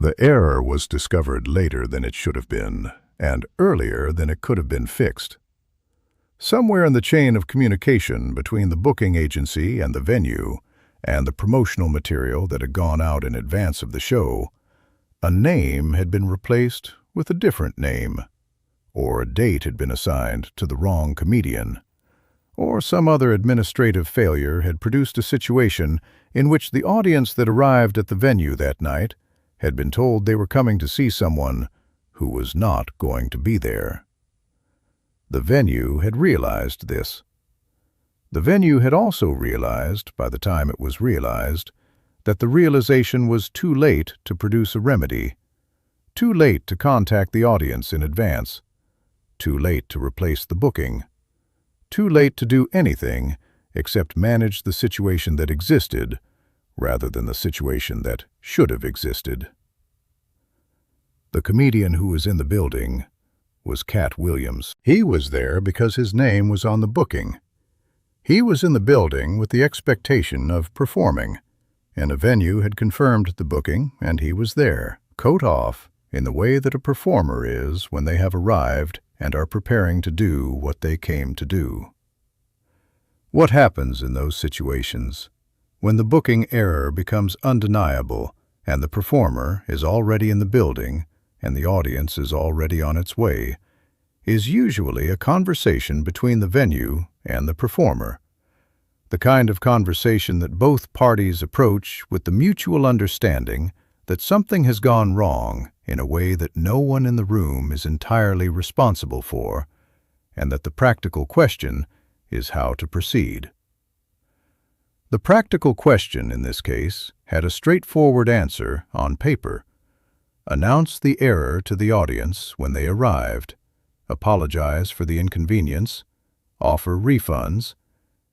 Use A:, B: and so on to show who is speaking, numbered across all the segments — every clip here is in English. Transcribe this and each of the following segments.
A: The error was discovered later than it should have been, and earlier than it could have been fixed. Somewhere in the chain of communication between the booking agency and the venue, and the promotional material that had gone out in advance of the show, a name had been replaced with a different name, or a date had been assigned to the wrong comedian, or some other administrative failure had produced a situation in which the audience that arrived at the venue that night had been told they were coming to see someone who was not going to be there. The venue had realized this. The venue had also realized, by the time it was realized, that the realization was too late to produce a remedy, too late to contact the audience in advance, too late to replace the booking, too late to do anything except manage the situation that existed rather than the situation that should have existed. The comedian who was in the building was Katt Williams. He was there because his name was on the booking. He was in the building with the expectation of performing, and a venue had confirmed the booking, and he was there, coat off, in the way that a performer is when they have arrived and are preparing to do what they came to do. What happens in those situations, when the booking error becomes undeniable and the performer is already in the building and the audience is already on its way, is usually a conversation between the venue and the performer. The kind of conversation that both parties approach with the mutual understanding that something has gone wrong in a way that no one in the room is entirely responsible for, and that the practical question is how to proceed. The practical question in this case had a straightforward answer on paper. Announce the error to the audience when they arrived, apologize for the inconvenience, offer refunds,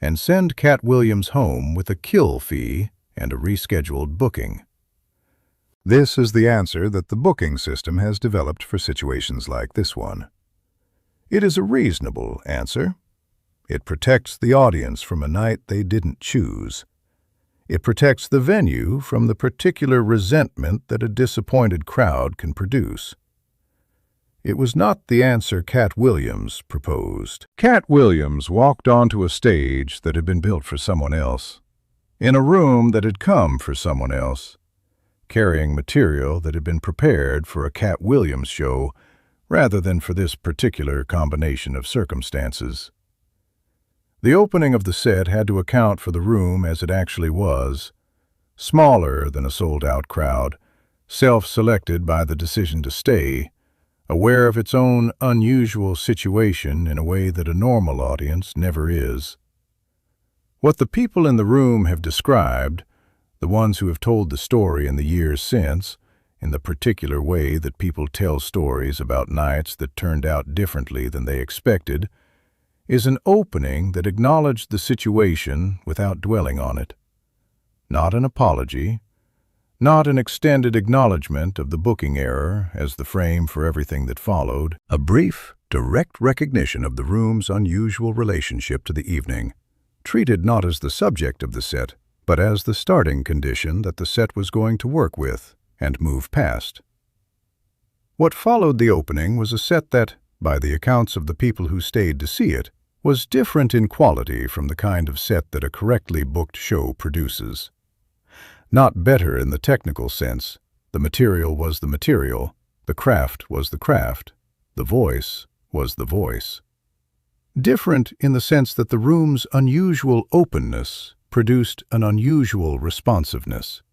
A: and send Katt Williams home with a kill fee and a rescheduled booking. This is the answer that the booking system has developed for situations like this one. It is a reasonable answer. It protects the audience from a night they didn't choose. It protects the venue from the particular resentment that a disappointed crowd can produce. It was not the answer Katt Williams proposed. Katt Williams walked onto a stage that had been built for someone else, in a room that had come for someone else, carrying material that had been prepared for a Katt Williams show rather than for this particular combination of circumstances. The opening of the set had to account for the room as it actually was, smaller than a sold-out crowd, self-selected by the decision to stay, aware of its own unusual situation in a way that a normal audience never is. What the people in the room have described, the ones who have told the story in the years since, in the particular way that people tell stories about nights that turned out differently than they expected, is an opening that acknowledged the situation without dwelling on it. Not an apology, not an extended acknowledgement of the booking error as the frame for everything that followed, a brief, direct recognition of the room's unusual relationship to the evening, treated not as the subject of the set, but as the starting condition that the set was going to work with and move past. What followed the opening was a set that, by the accounts of the people who stayed to see it, was different in quality from the kind of set that a correctly booked show produces. Not better in the technical sense. The material was the material, the craft was the craft, the voice was the voice. Different in the sense that the room's unusual openness produced an unusual responsiveness.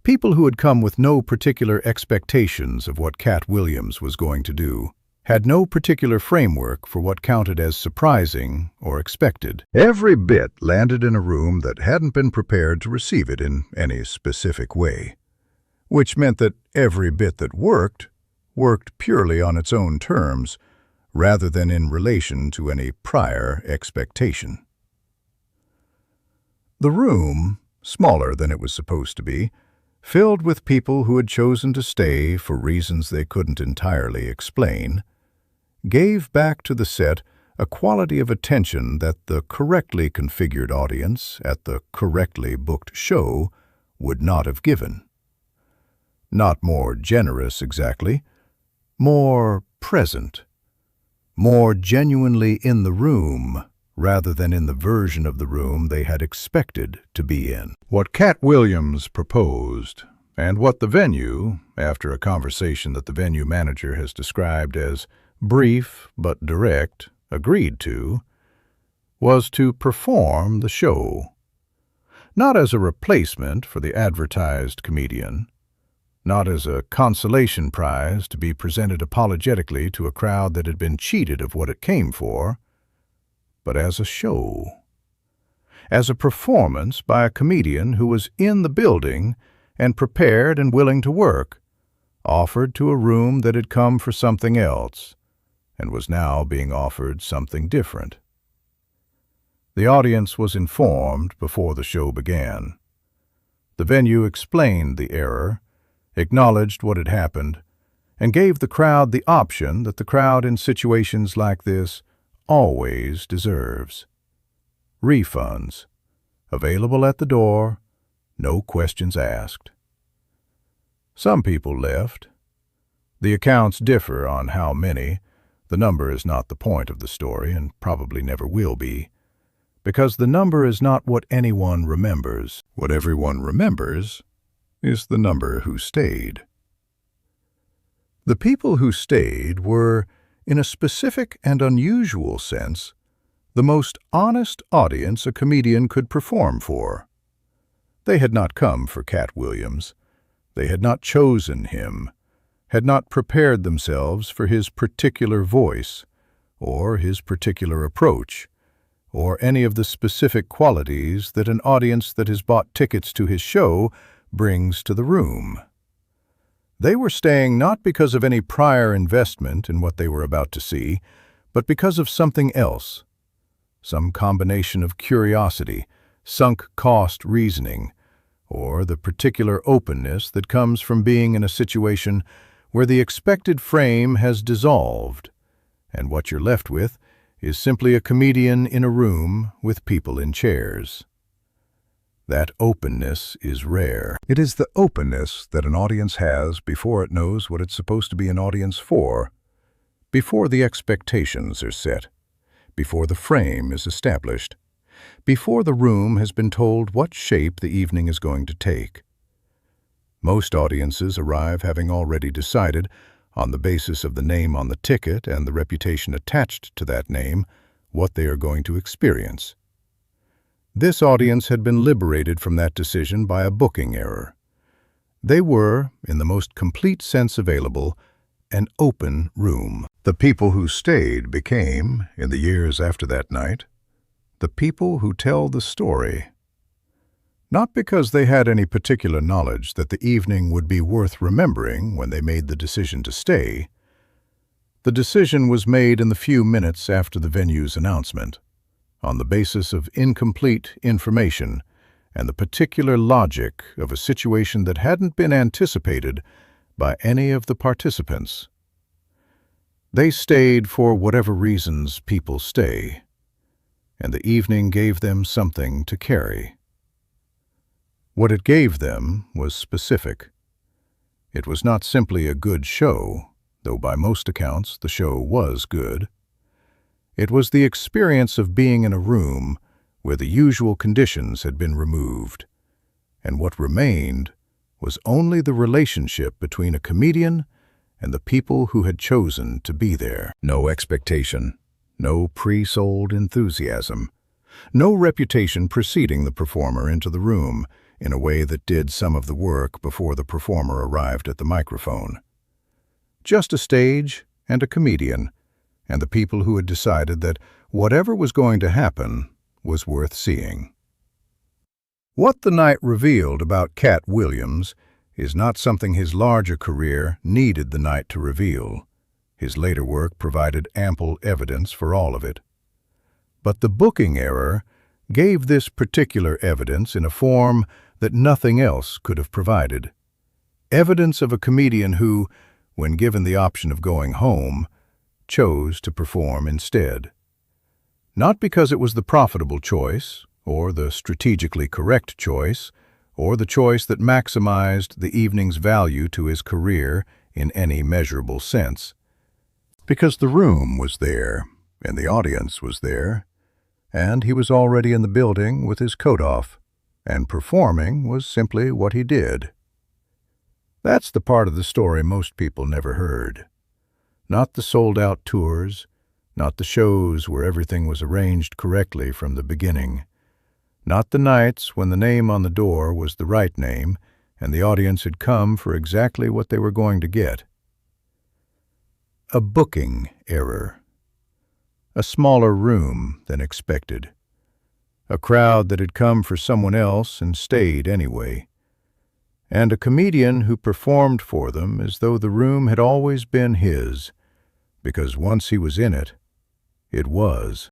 A: People who had come with no particular expectations of what Katt Williams was going to do had no particular framework for what counted as surprising or expected. Every bit landed in a room that hadn't been prepared to receive it in any specific way, which meant that every bit that worked purely on its own terms, rather than in relation to any prior expectation. The room, smaller than it was supposed to be, filled with people who had chosen to stay for reasons they couldn't entirely explain, gave back to the set a quality of attention that the correctly configured audience at the correctly booked show would not have given. Not more generous exactly, more present, more genuinely in the room rather than in the version of the room they had expected to be in. What Katt Williams proposed, and what the venue, after a conversation that the venue manager has described as brief but direct, agreed to, was to perform the show. Not as a replacement for the advertised comedian, not as a consolation prize to be presented apologetically to a crowd that had been cheated of what it came for, but as a show. As a performance by a comedian who was in the building and prepared and willing to work, offered to a room that had come for something else, and was now being offered something different. The audience was informed before the show began. The venue explained the error, acknowledged what had happened, and gave the crowd the option that the crowd in situations like this always deserves. Refunds, available at the door, no questions asked. Some people left. The accounts differ on how many. The number is not the point of the story and probably never will be, because the number is not what anyone remembers. What everyone remembers is the number who stayed. The people who stayed were, in a specific and unusual sense, the most honest audience a comedian could perform for. They had not come for Katt Williams. They had not chosen him, had not prepared themselves for his particular voice, or his particular approach, or any of the specific qualities that an audience that has bought tickets to his show brings to the room. They were staying not because of any prior investment in what they were about to see, but because of something else, some combination of curiosity, sunk cost reasoning, or the particular openness that comes from being in a situation where the expected frame has dissolved, and what you're left with is simply a comedian in a room with people in chairs. That openness is rare. It is the openness that an audience has before it knows what it's supposed to be an audience for, before the expectations are set, before the frame is established, before the room has been told what shape the evening is going to take. Most audiences arrive having already decided, on the basis of the name on the ticket and the reputation attached to that name, what they are going to experience. This audience had been liberated from that decision by a booking error. They were, in the most complete sense available, an open room. The people who stayed became, in the years after that night, the people who tell the story. Not because they had any particular knowledge that the evening would be worth remembering when they made the decision to stay. The decision was made in the few minutes after the venue's announcement, on the basis of incomplete information and the particular logic of a situation that hadn't been anticipated by any of the participants. They stayed for whatever reasons people stay, and the evening gave them something to carry. What it gave them was specific. It was not simply a good show, though by most accounts the show was good. It was the experience of being in a room where the usual conditions had been removed, and what remained was only the relationship between a comedian and the people who had chosen to be there. No expectation, no pre-sold enthusiasm, no reputation preceding the performer into the room in a way that did some of the work before the performer arrived at the microphone. Just a stage and a comedian, and the people who had decided that whatever was going to happen was worth seeing. What the night revealed about Katt Williams is not something his larger career needed the night to reveal. His later work provided ample evidence for all of it. But the booking error gave this particular evidence in a form that nothing else could have provided. Evidence of a comedian who, when given the option of going home, chose to perform instead. Not because it was the profitable choice, or the strategically correct choice, or the choice that maximized the evening's value to his career in any measurable sense. Because the room was there, and the audience was there, and he was already in the building with his coat off, and performing was simply what he did. That's the part of the story most people never heard. Not the sold-out tours, not the shows where everything was arranged correctly from the beginning, not the nights when the name on the door was the right name and the audience had come for exactly what they were going to get. A booking error. A smaller room than expected. A crowd that had come for someone else and stayed anyway. And a comedian who performed for them as though the room had always been his, because once he was in it, it was.